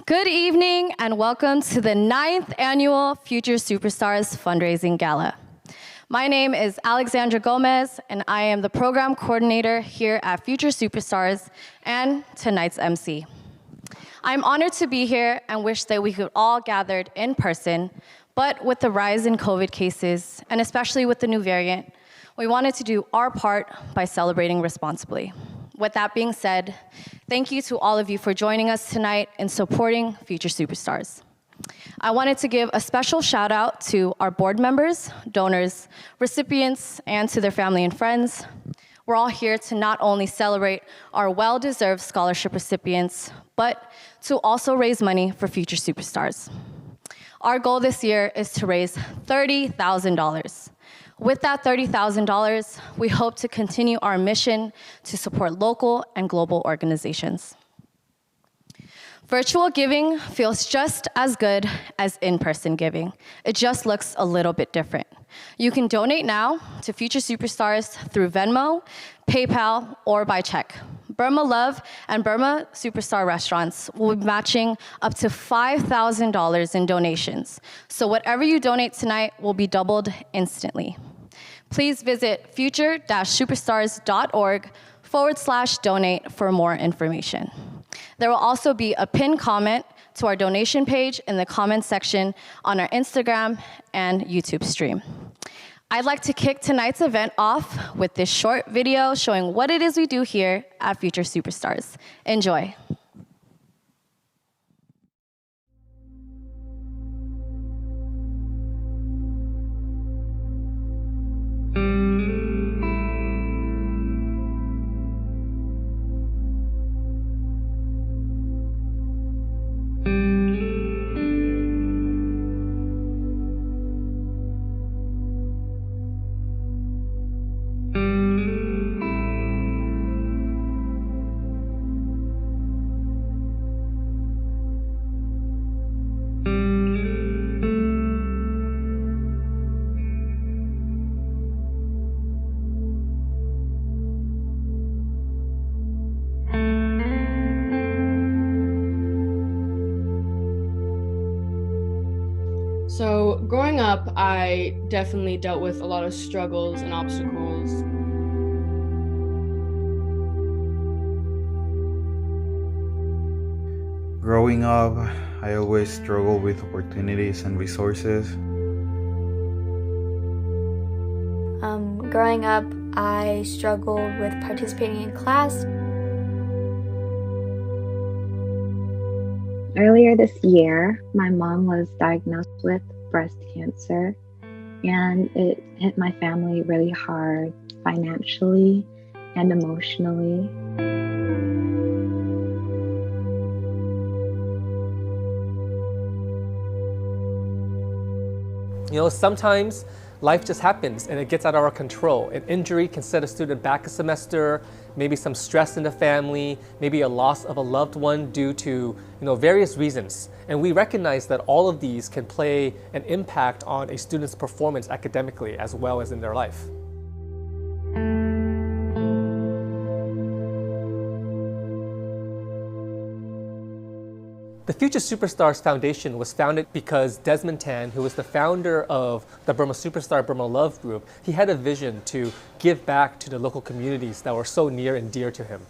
Good evening and welcome to the 9th annual Future Superstars Fundraising Gala. My name is Alexandra Gomez and I am the program coordinator here at Future Superstars and tonight's MC. I'm honored to be here and wish that we could all gathered in person, but with the rise in COVID cases and especially with the new variant, we wanted to do our part by celebrating responsibly. With that being said, thank you to all of you for joining us tonight and supporting Future Superstars. I wanted to give a special shout out to our board members, donors, recipients, and to their family and friends. We're all here to not only celebrate our well-deserved scholarship recipients, but to also raise money for Future Superstars. Our goal this year is to raise $30,000. With that $30,000, we hope to continue our mission to support local and global organizations. Virtual giving feels just as good as in-person giving. It just looks a little bit different. You can donate now to Future Superstars through Venmo, PayPal, or by check. Burma Love and Burma Superstar Restaurants will be matching up to $5,000 in donations. So whatever you donate tonight will be doubled instantly. Please visit future-superstars.org/donate for more information. There will also be a pinned comment to our donation page in the comments section on our Instagram and YouTube stream. I'd like to kick tonight's event off with this short video showing what it is we do here at Future Superstars. Enjoy. So growing up, I definitely dealt with a lot of struggles and obstacles. Growing up, I always struggled with opportunities and resources. Growing up, I struggled with participating in class. Earlier this year, my mom was diagnosed with breast cancer, and it hit my family really hard financially and emotionally. You know, sometimes life just happens and it gets out of our control. An injury can set a student back a semester, maybe some stress in the family, maybe a loss of a loved one due to various reasons. And we recognize that all of these can play an impact on a student's performance academically as well as in their life. The Future Superstars Foundation was founded because Desmond Tan, who was the founder of the Burma Superstar Burma Love group, he had a vision to give back to the local communities that were so near and dear to him.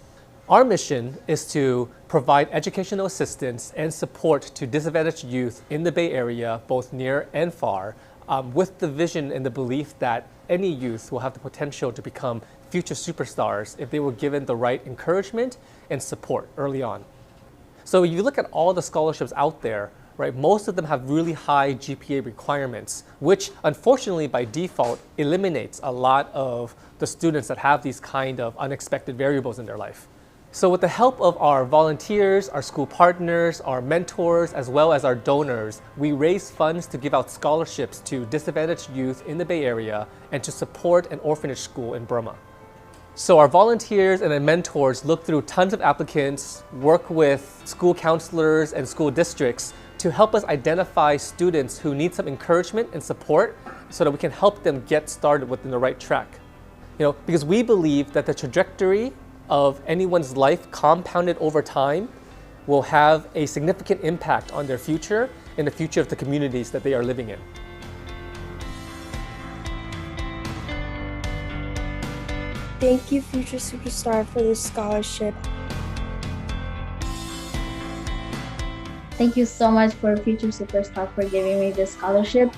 Our mission is to provide educational assistance and support to disadvantaged youth in the Bay Area, both near and far, with the vision and the belief that any youth will have the potential to become future superstars if they were given the right encouragement and support early on. So you look at all the scholarships out there, right? Most of them have really high GPA requirements, which unfortunately by default eliminates a lot of the students that have these kind of unexpected variables in their life. So with the help of our volunteers, our school partners, our mentors, as well as our donors, we raise funds to give out scholarships to disadvantaged youth in the Bay Area and to support an orphanage school in Burma. So our volunteers and our mentors look through tons of applicants, work with school counselors and school districts to help us identify students who need some encouragement and support so that we can help them get started within the right track. Because we believe that the trajectory of anyone's life compounded over time will have a significant impact on their future and the future of the communities that they are living in. Thank you, Future Superstar, for this scholarship. Thank you so much for Future Superstar for giving me this scholarship.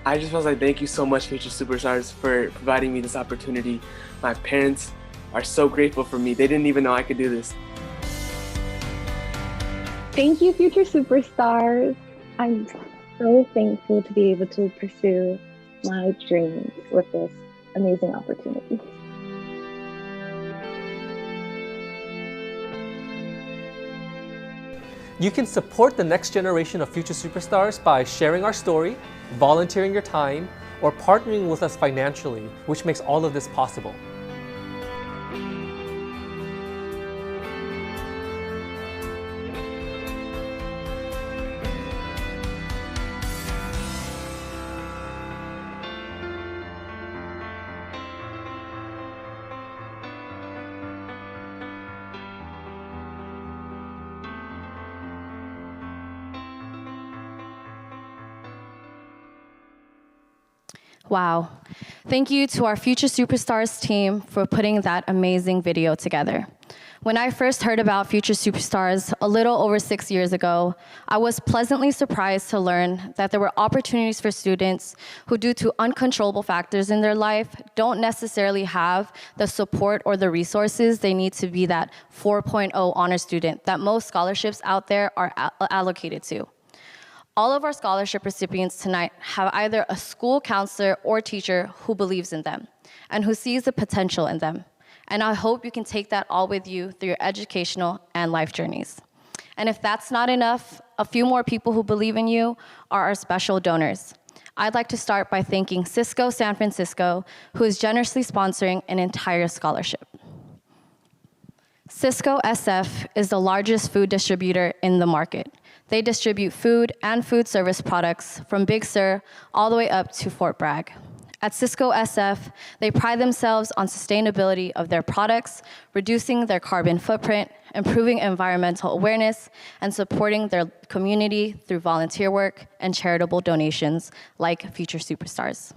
I just want to say thank you so much, Future Superstars, for providing me this opportunity. My parents are so grateful for me. They didn't even know I could do this. Thank you, Future Superstars. I'm so thankful to be able to pursue my dreams with this amazing opportunity. You can support the next generation of Future Superstars by sharing our story, volunteering your time, or partnering with us financially, which makes all of this possible. Wow. Thank you to our Future Superstars team for putting that amazing video together. When I first heard about Future Superstars a little over 6 years ago, I was pleasantly surprised to learn that there were opportunities for students who, due to uncontrollable factors in their life, don't necessarily have the support or the resources they need to be that 4.0 honor student that most scholarships out there are allocated to. All of our scholarship recipients tonight have either a school counselor or teacher who believes in them and who sees the potential in them. And I hope you can take that all with you through your educational and life journeys. And if that's not enough, a few more people who believe in you are our special donors. I'd like to start by thanking Cisco San Francisco, who is generously sponsoring an entire scholarship. Cisco SF is the largest food distributor in the market. They distribute food and food service products from Big Sur all the way up to Fort Bragg. At Cisco SF, they pride themselves on sustainability of their products, reducing their carbon footprint, improving environmental awareness, and supporting their community through volunteer work and charitable donations like Future Superstars.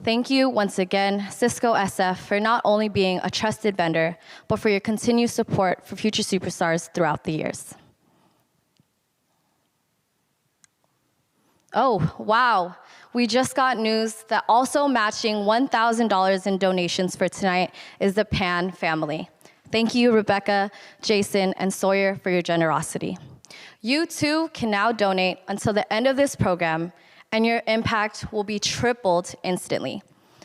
Thank you once again, Cisco SF, for not only being a trusted vendor, but for your continued support for Future Superstars throughout the years. Oh, wow. We just got news that also matching $1,000 in donations for tonight is the Pan family. Thank you, Rebecca, Jason, and Sawyer for your generosity. You too can now donate until the end of this program, and your impact will be tripled instantly.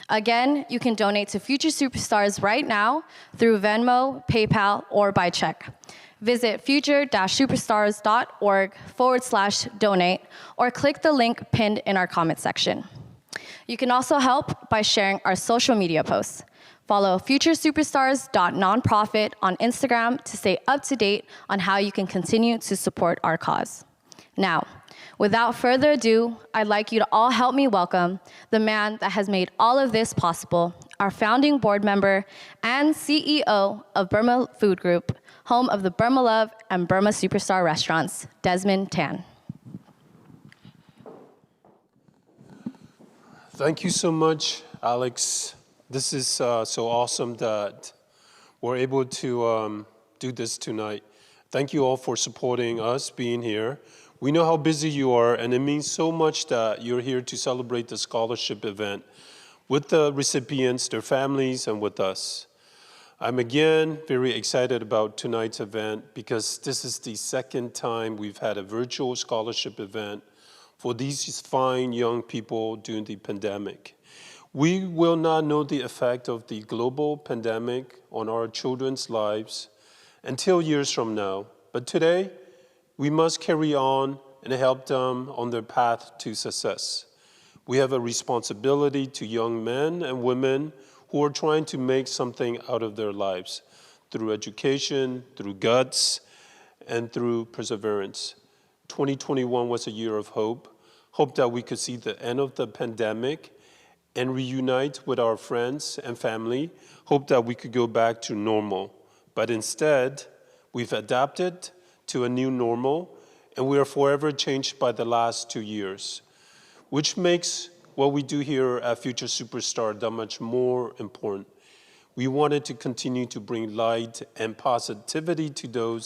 Again, you can donate to Future Superstars right now through Venmo, PayPal, or by check. Visit future-superstars.org/donate or click the link pinned in our comment section. You can also help by sharing our social media posts. Follow futuresuperstars.nonprofit on Instagram to stay up to date on how you can continue to support our cause. Now, without further ado, I'd like you to all help me welcome the man that has made all of this possible, our founding board member and CEO of Burma Food Group, home of the Burma Love and Burma Superstar restaurants, Desmond Tan. Thank you so much, Alex. This is so awesome that we're able to do this tonight. Thank you all for supporting us being here. We know how busy you are, and it means so much that you're here to celebrate the scholarship event with the recipients, their families, and with us. I'm again very excited about tonight's event because this is the second time we've had a virtual scholarship event for these fine young people during the pandemic. We will not know the effect of the global pandemic on our children's lives until years from now. But today, we must carry on and help them on their path to success. We have a responsibility to young men and women who are trying to make something out of their lives through education, through guts, and through perseverance. 2021 was a year of hope that we could see the end of the pandemic and reunite with our friends and family, hope that we could go back to normal. But instead, we've adapted to a new normal, and we are forever changed by the last 2 years, which makes what we do here at Future Superstar that much more important. We wanted to continue to bring light and positivity to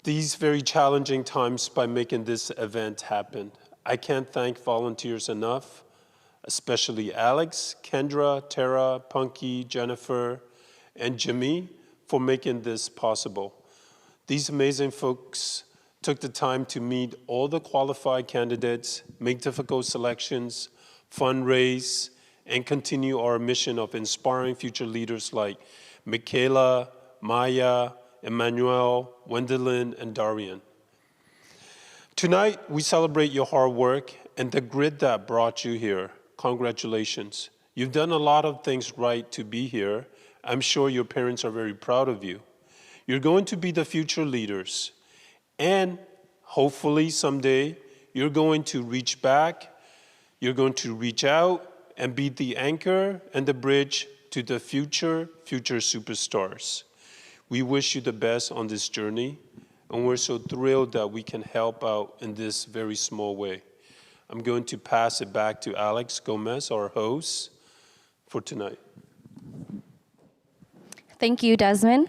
these very challenging times by making this event happen. I can't thank volunteers enough, especially Alex, Kendra, Tara, Punky, Jennifer, and Jimmy for making this possible. These amazing folks took the time to meet all the qualified candidates, make difficult selections, fundraise, and continue our mission of inspiring future leaders like Michaela, Maya, Emmanuel, Wendelin, and Darian. Tonight, we celebrate your hard work and the grit that brought you here. Congratulations. You've done a lot of things right to be here. I'm sure your parents are very proud of you. You're going to be the future leaders. And hopefully someday, you're going to reach back, you're going to reach out, and be the anchor and the bridge to the future superstars. We wish you the best on this journey, and we're so thrilled that we can help out in this very small way. I'm going to pass it back to Alex Gomez, our host, for tonight. Thank you, Desmond.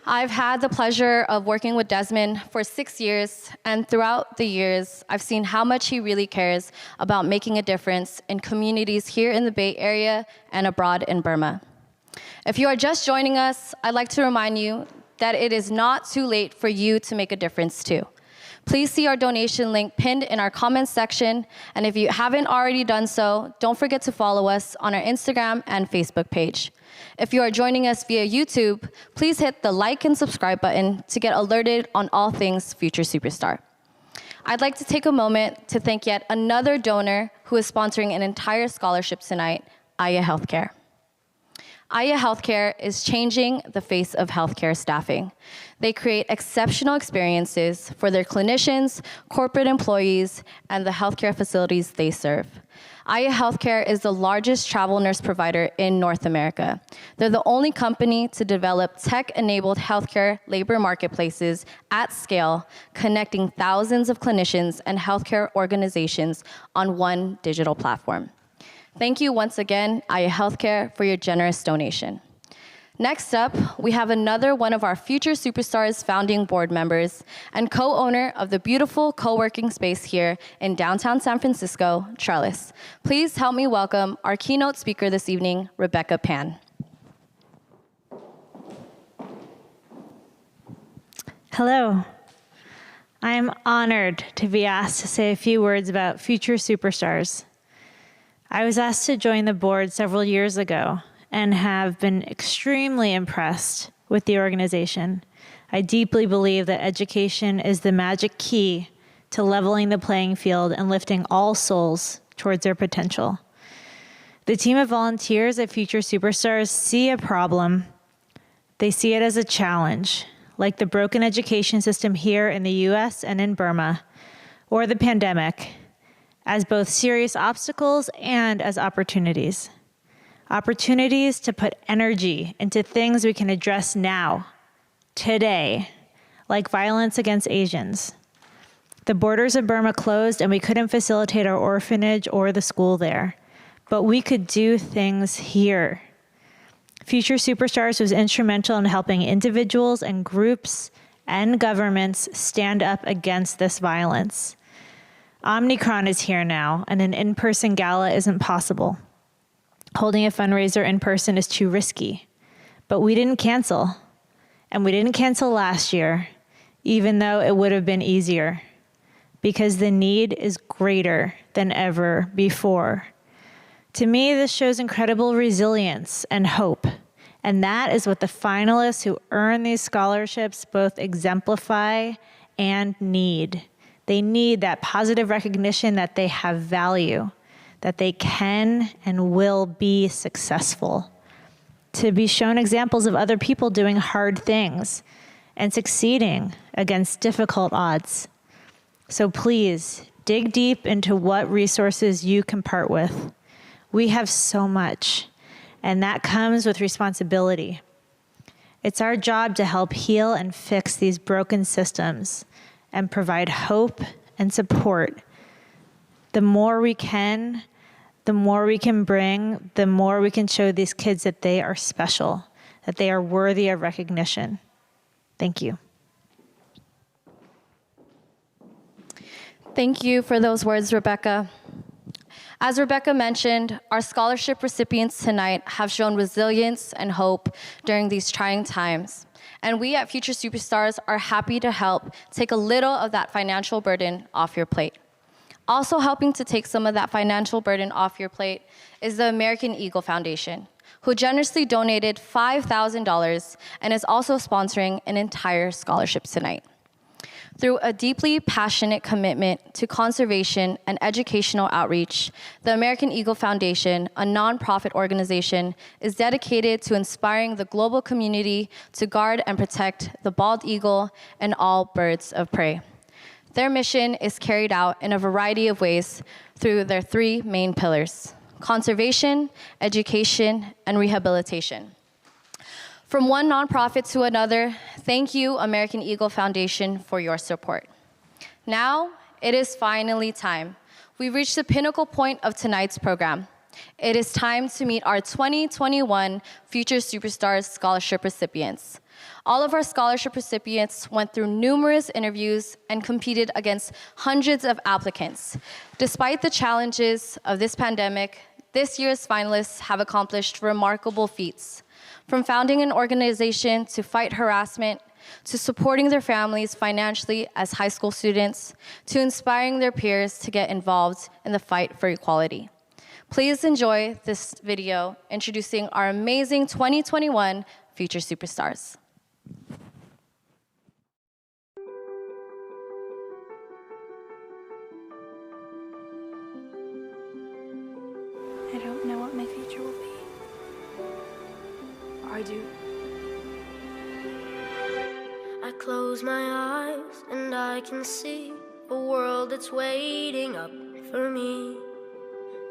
I've had the pleasure of working with Desmond for 6 years, and throughout the years, I've seen how much he really cares about making a difference in communities here in the Bay Area and abroad in Burma. If you are just joining us, I'd like to remind you that it is not too late for you to make a difference too. Please see our donation link pinned in our comments section, and if you haven't already done so, don't forget to follow us on our Instagram and Facebook page. If you are joining us via YouTube, please hit the like and subscribe button to get alerted on all things Future Superstar. I'd like to take a moment to thank yet another donor who is sponsoring an entire scholarship tonight, Aya Healthcare. Aya Healthcare is changing the face of healthcare staffing. They create exceptional experiences for their clinicians, corporate employees, and the healthcare facilities they serve. Aya Healthcare is the largest travel nurse provider in North America. They're the only company to develop tech-enabled healthcare labor marketplaces at scale, connecting thousands of clinicians and healthcare organizations on one digital platform. Thank you once again, Aya Healthcare, for your generous donation. Next up, we have another one of our Future Superstars founding board members and co-owner of the beautiful co-working space here in downtown San Francisco, Trellis. Please help me welcome our keynote speaker this evening, Rebecca Pan. Hello. I am honored to be asked to say a few words about Future Superstars. I was asked to join the board several years ago and have been extremely impressed with the organization. I deeply believe that education is the magic key to leveling the playing field and lifting all souls towards their potential. The team of volunteers at Future Superstars see a problem. They see it as a challenge, like the broken education system here in the US and in Burma, or the pandemic, as both serious obstacles and as opportunities. Opportunities to put energy into things we can address now, today, like violence against Asians. The borders of Burma closed and we couldn't facilitate our orphanage or the school there, but we could do things here. Future Superstars was instrumental in helping individuals and groups and governments stand up against this violence. Omicron is here now, and an in-person gala isn't possible. Holding a fundraiser in person is too risky. But we didn't cancel. And we didn't cancel last year, even though it would have been easier, because the need is greater than ever before. To me, this shows incredible resilience and hope. And that is what the finalists who earn these scholarships both exemplify and need. They need that positive recognition that they have value, that they can and will be successful. To be shown examples of other people doing hard things and succeeding against difficult odds. So please, dig deep into what resources you can part with. We have so much, and that comes with responsibility. It's our job to help heal and fix these broken systems and provide hope and support. The more we can bring, the more we can show these kids that they are special, that they are worthy of recognition. Thank you. Thank you for those words, Rebecca. As Rebecca mentioned, our scholarship recipients tonight have shown resilience and hope during these trying times. And we at Future Superstars are happy to help take a little of that financial burden off your plate. Also helping to take some of that financial burden off your plate is the American Eagle Foundation, who generously donated $5,000 and is also sponsoring an entire scholarship tonight. Through a deeply passionate commitment to conservation and educational outreach, the American Eagle Foundation, a nonprofit organization, is dedicated to inspiring the global community to guard and protect the bald eagle and all birds of prey. Their mission is carried out in a variety of ways through their three main pillars: conservation, education, and rehabilitation. From one nonprofit to another, thank you, American Eagle Foundation, for your support. Now, it is finally time. We've reached the pinnacle point of tonight's program. It is time to meet our 2021 Future Superstars Scholarship recipients. All of our scholarship recipients went through numerous interviews and competed against hundreds of applicants. Despite the challenges of this pandemic, this year's finalists have accomplished remarkable feats. From founding an organization to fight harassment, to supporting their families financially as high school students, to inspiring their peers to get involved in the fight for equality. Please enjoy this video introducing our amazing 2021 Future Superstars. I don't know what my future will be. I do. I close my eyes and I can see a world that's waiting up for me,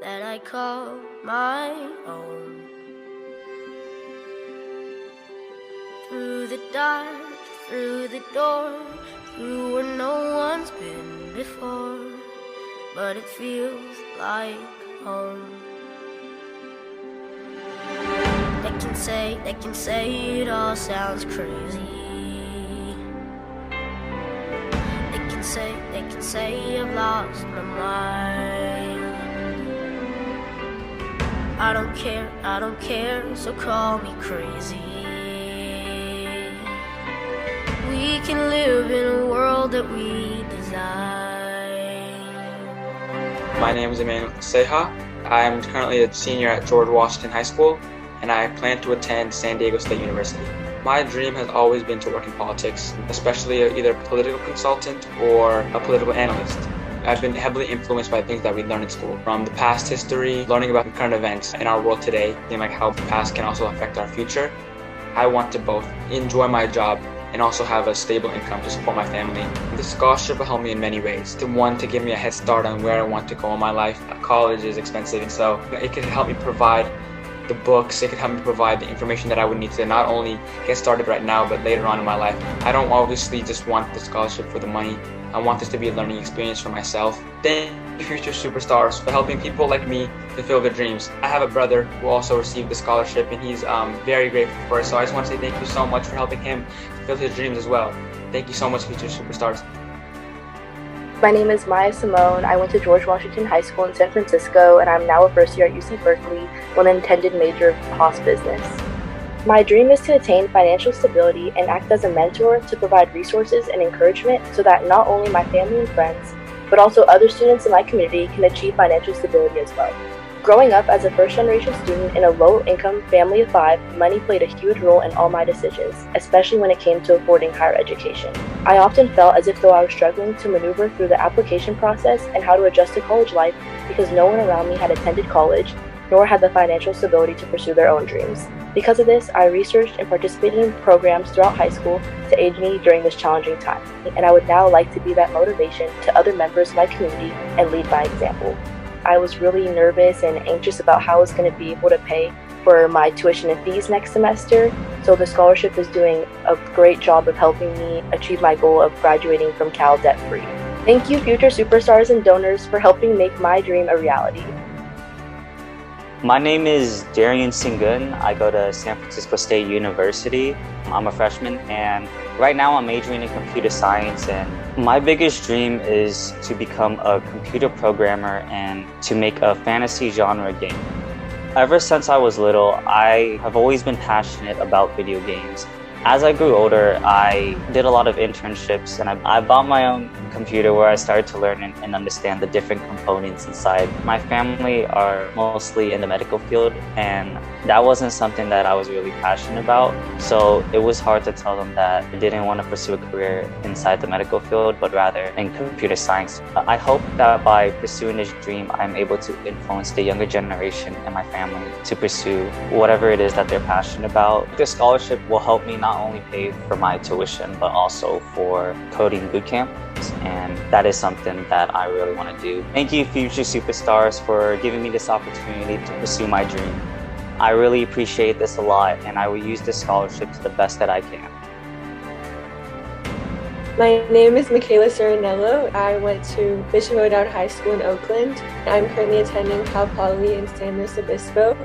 that I call my own. Through the dark, through the door, through where no one's been before, but it feels like home. They can say it all sounds crazy. They can say I've lost my mind. I don't care, so call me crazy. We can live in a world that we design. My name is Emmanuel Seja. I'm currently a senior at George Washington High School, and I plan to attend San Diego State University. My dream has always been to work in politics, especially either a political consultant or a political analyst. I've been heavily influenced by things that we learn in school, from the past history, learning about current events in our world today, and like how the past can also affect our future. I want to both enjoy my job and also have a stable income to support my family. The scholarship will help me in many ways. One, to give me a head start on where I want to go in my life. College is expensive, and so it can help me provide the books, it could help me provide the information that I would need to not only get started right now, but later on in my life. I don't obviously just want the scholarship for the money. I want this to be a learning experience for myself. Thank you, Future Superstars, for helping people like me fulfill their dreams. I have a brother who also received the scholarship, and he's very grateful for it. So I just want to say thank you so much for helping him fulfill his dreams as well. Thank you so much, Future Superstars. My name is Maya Simone. I went to George Washington High School in San Francisco, and I'm now a first year at UC Berkeley with an intended major of Haas Business. My dream is to attain financial stability and act as a mentor to provide resources and encouragement so that not only my family and friends, but also other students in my community can achieve financial stability as well. Growing up as a first-generation student in a low-income family of 5, money played a huge role in all my decisions, especially when it came to affording higher education. I often felt as if though I was struggling to maneuver through the application process and how to adjust to college life because no one around me had attended college, nor had the financial stability to pursue their own dreams. Because of this, I researched and participated in programs throughout high school to aid me during this challenging time, and I would now like to be that motivation to other members of my community and lead by example. I was really nervous and anxious about how I was going to be able to pay for my tuition and fees next semester. So the scholarship is doing a great job of helping me achieve my goal of graduating from Cal debt-free. Thank you, future superstars and donors, for helping make my dream a reality. My name is Darian Singun. I go to San Francisco State University. I'm a freshman, and right now I'm majoring in computer science, and my biggest dream is to become a computer programmer and to make a fantasy genre game. Ever since I was little, I have always been passionate about video games. As I grew older, I did a lot of internships, and I bought my own computer where I started to learn and understand the different components inside. My family are mostly in the medical field, and that wasn't something that I was really passionate about. So it was hard to tell them that I didn't want to pursue a career inside the medical field, but rather in computer science. I hope that by pursuing this dream, I'm able to influence the younger generation and my family to pursue whatever it is that they're passionate about. This scholarship will help me not only pay for my tuition, but also for coding bootcamp. And that is something that I really want to do. Thank you, future superstars, for giving me this opportunity to pursue my dream. I really appreciate this a lot, and I will use this scholarship to the best that I can. My name is Michaela Serenello. I went to Bishop O'Dowd High School in Oakland. I'm currently attending Cal Poly in San Luis Obispo,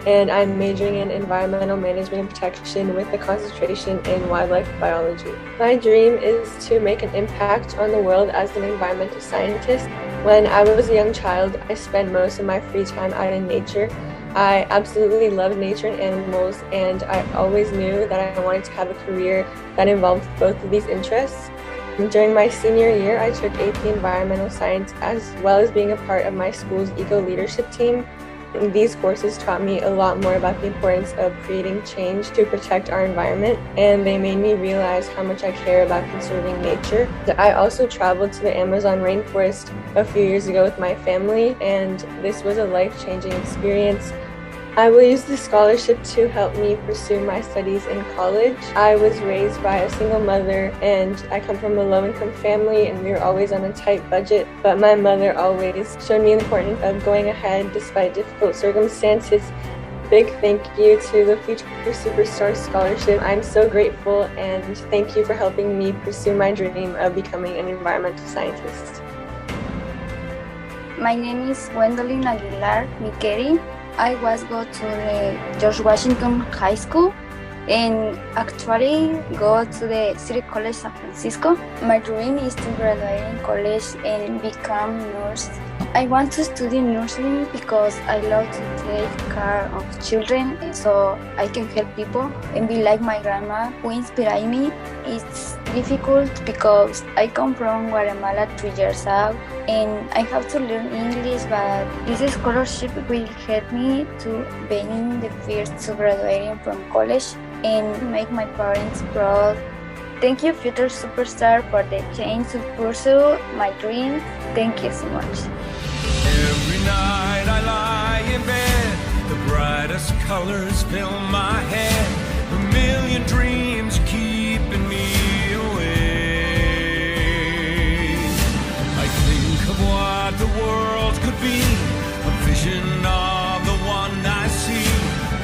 and I'm majoring in environmental management and protection with a concentration in wildlife biology. My dream is to make an impact on the world as an environmental scientist. When I was a young child, I spent most of my free time out in nature. I absolutely love nature and animals, and I always knew that I wanted to have a career that involved both of these interests. During my senior year, I took AP Environmental Science as well as being a part of my school's eco-leadership team. These courses taught me a lot more about the importance of creating change to protect our environment, and they made me realize how much I care about conserving nature. I also traveled to the Amazon rainforest a few years ago with my family, and this was a life-changing experience. I will use this scholarship to help me pursue my studies in college. I was raised by a single mother, and I come from a low-income family, and we were always on a tight budget, but my mother always showed me the importance of going ahead despite difficult circumstances. Big thank you to the Future Superstar Scholarship. I'm so grateful, and thank you for helping me pursue my dream of becoming an environmental scientist. My name is Gwendolyn Aguilar Miqueri. I was go to the George Washington High School and actually go to the City College San Francisco. My dream is to graduate in college and become nurse. I want to study nursing because I love to take care of children so I can help people and be like my grandma who inspired me. It's difficult because I come from Guatemala 3 years ago and I have to learn English, but this scholarship will help me to being the first to graduating from college and make my parents proud. Thank you, Future Superstar, for the chance to pursue my dreams. Thank you so much. Every night I lie in bed, the brightest colors fill my head, a million dreams keeping me awake. I think of what the world could be, a vision of the one I see.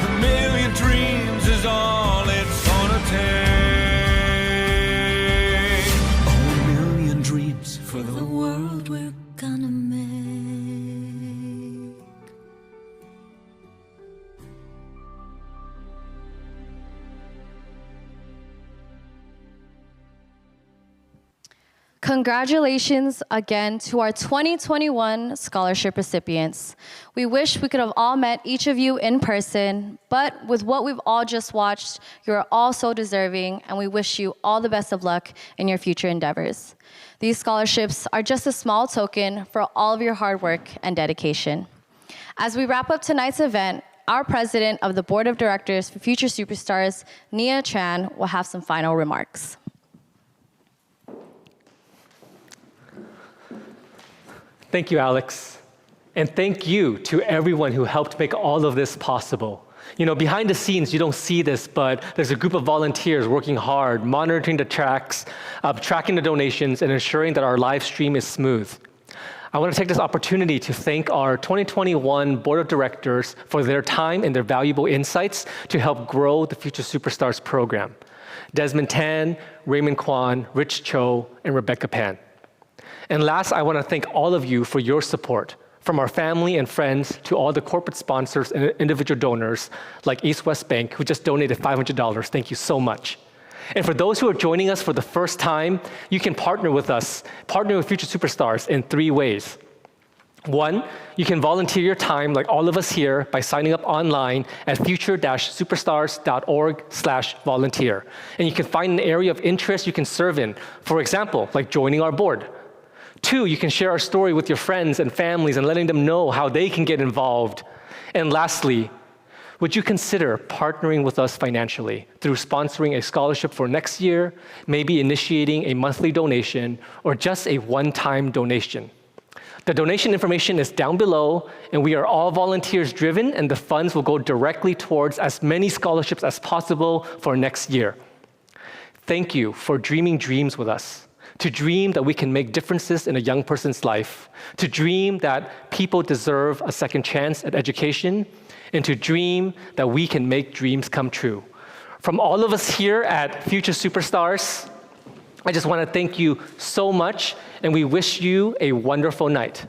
A million dreams is all it's gonna take. Oh, a million dreams for the world we're gonna make. Congratulations again to our 2021 scholarship recipients. We wish we could have all met each of you in person, but with what we've all just watched, you're all so deserving, and we wish you all the best of luck in your future endeavors. These scholarships are just a small token for all of your hard work and dedication. As we wrap up tonight's event, our president of the Board of Directors for Future Superstars, Nia Tran, will have some final remarks. Thank you, Alex. And thank you to everyone who helped make all of this possible. You know, behind the scenes, you don't see this, but there's a group of volunteers working hard, monitoring the tracks, tracking the donations, and ensuring that our live stream is smooth. I want to take this opportunity to thank our 2021 Board of Directors for their time and their valuable insights to help grow the Future Superstars program. Desmond Tan, Raymond Kwan, Rich Cho, and Rebecca Pan. And last, I want to thank all of you for your support, from our family and friends to all the corporate sponsors and individual donors like East West Bank, who just donated $500. Thank you so much. And for those who are joining us for the first time, you can partner with us, partner with Future Superstars in 3 ways. 1, you can volunteer your time like all of us here by signing up online at future-superstars.org/volunteer. And you can find an area of interest you can serve in, for example, like joining our board. 2, you can share our story with your friends and families and letting them know how they can get involved. And lastly, would you consider partnering with us financially through sponsoring a scholarship for next year, maybe initiating a monthly donation, or just a one-time donation? The donation information is down below, and we are all volunteers driven, and the funds will go directly towards as many scholarships as possible for next year. Thank you for dreaming dreams with us, to dream that we can make differences in a young person's life, to dream that people deserve a second chance at education, and to dream that we can make dreams come true. From all of us here at Future Superstars, I just want to thank you so much, and we wish you a wonderful night.